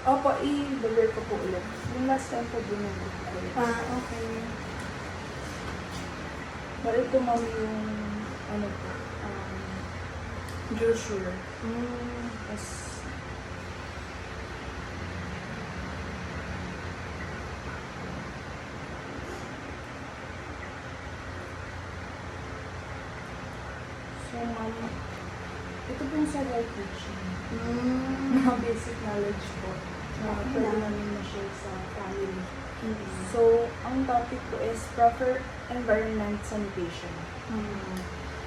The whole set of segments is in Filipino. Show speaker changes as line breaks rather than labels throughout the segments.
Opo, i-blur ko po ulit. Yung last time po binulur ko ulit.
Okay.
Pero ito ma'am yung, ano po, brochure. Tapos, so ma'am, ito po yung sa right teaching. Mga basic knowledge po. Pwede namin na-share sa family. So, ang topic ko is proper environment sanitation.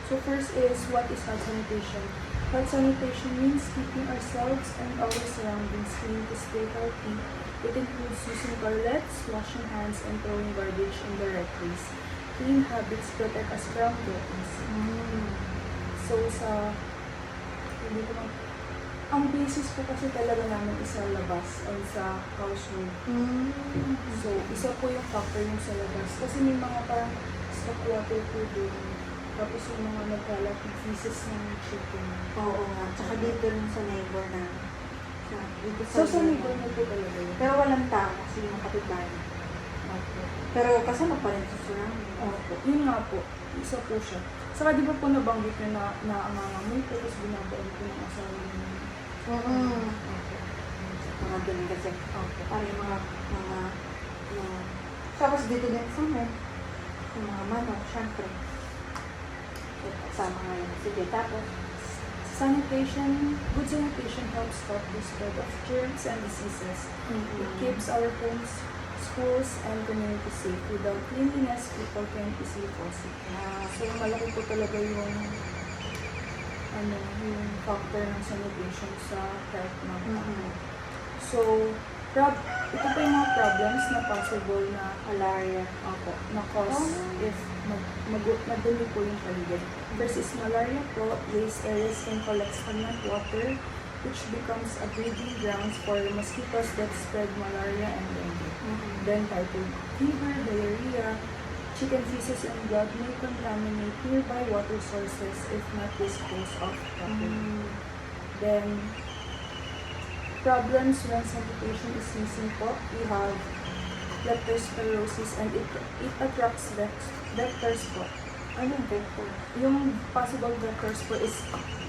So, first is, what is health sanitation? Health sanitation means keeping ourselves and our surroundings clean to stay healthy. It includes using toilets, washing hands, and throwing garbage in the right place. Clean habits protect us from disease. So, hindi ko ang basis po kasi talaga namin is sa labas and sa household. So, isa po yung factor yung sa labas. Kasi may mga parang stock water po doon. Tapos yung mga nagkalat ng feces ng chicken.
Oo nga. Tsaka dito rin sa neighbor na. Dito
Sa neighbor na po talaga yun.
Pero walang tao kasi yung kapitbahay.
Okay.
Pero kasama pa rin sa surrounding.
Opo. Yun nga po. Isa po siya. Saka di ba po nabanggit na naangangamoy po tapos binabaon po ng asawa niya.
Mga dun kasi. Parang yung mga tapos dito din sa amin. Yung mga manok, syempre. Kasama nga yun. Sige, tapos.
Good sanitation helps stop the spread of germs and diseases. It keeps our homes, schools, and community safe. Without cleanliness, people can easily fall sick. So, malaki po talaga yung yung factor ng sanitation sa health ng tao. So, ito po yung mga problems na possible na malaria na cause if madumi po yung paligid. First is malaria po. Waste areas can collect stagnant water which becomes a breeding grounds for mosquitoes that spread malaria and dengue. Then typhoid fever, diarrhea, chicken feces and blood may contaminate nearby water sources if not disposed of properly. Then, problems when sanitation is missing po, we have leptospirosis and it attracts vectors po.
Ano yung vector?
Yung possible vectors po is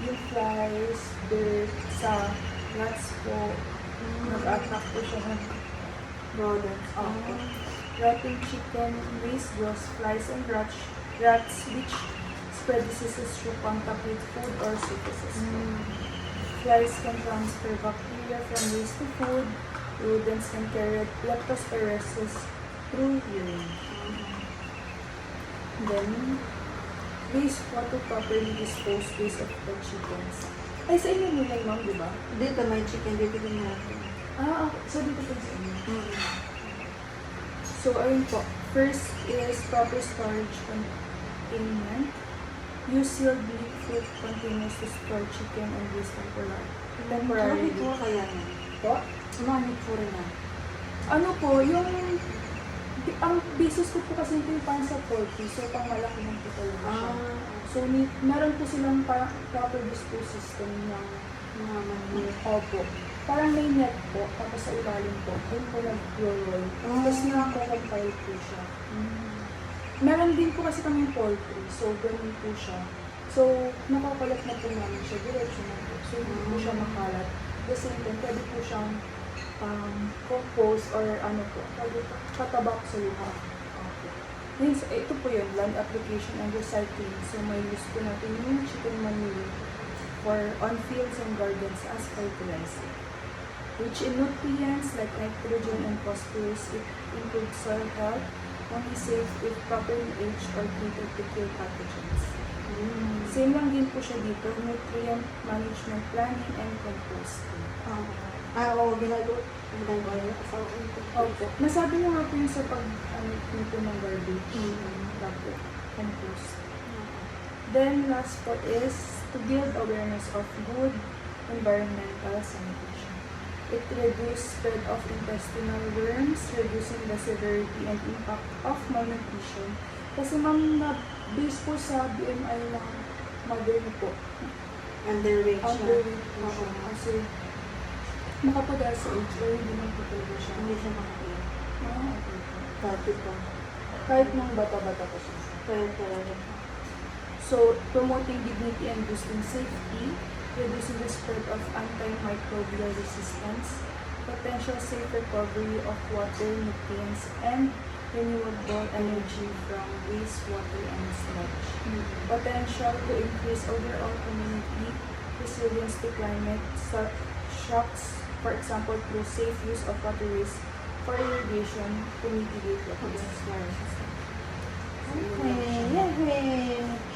yung flies, dirt, sa rats po, nag-attract po siya ng
Rodents.
Rotting chicken waste draws flies and rats which spread diseases through contact with food or surfaces. Flies can transfer bacteria from waste to food. Rodents can carry leptospirosis through urine. Then, wastewater properly disposed waste of the chickens. Ay, sa inyo nila ma'am, di ba?
Dito may chicken, dito din natin.
So dito po sa inyo. So, ayun po. First is proper storage containment. Use sealed leaf fruit containers to store chicken and waste temporarily.
Ano po kaya yan?
Po?
Ano po rin na?
Ano po, ang basis ko po kasi ito yung parang sa poultry, so pang malaki ng po talaga siya. So, meron po silang parang proper dispose system ng mga manhole. Opo. Parang may net po, tapos sa ilalim po, doon po nag-roll. Tapos nakaka-compile po siya. Meron din po kasi kami poultry, so ganun po siya. So, nakakalat na po namin siya, diretso na po. So, hindi po siya makalat. The same time, pwede po siyang compost or ano po, katabak sa luha. Okay. So, ito po yun, land application and recycling. So, may use po natin yung chicken manure on fields and gardens as fertilizer. Rich in nutrients like nitrogen and phosphorus, it improves soil health, only safe if properly aged or treated to kill pathogens. Same lang din po siya dito, nutrient management planning and composting.
Oo, ginagawa niya.
Opo. Nasabi niyo nga po yung sa pag-nito ng garbage. Tapos, compost. Then, last po is to build awareness of good environmental sanitation. It reduces spread of intestinal worms, reducing the severity and impact of malnutrition. Kasi ma'am, na-base po sa BMI ng mother niyo po.
Underweight siya.
Underweight po siya. Kasi Makapag sa age or hindi man po talaga siya.
Hindi siya makakita.
Okay po.
Dati pa.
Kahit nung bata-bata pa siya.
Kaya talaga siya.
So, promoting dignity and boosting safety, reducing the spread of antimicrobial resistance, potential safe recovery of water, nutrients, and renewable energy from wastewater and sludge. Potential to increase overall community resilience to climate shocks, for example, through safe use of waterways for irrigation to mitigate water.
Okay. Yay!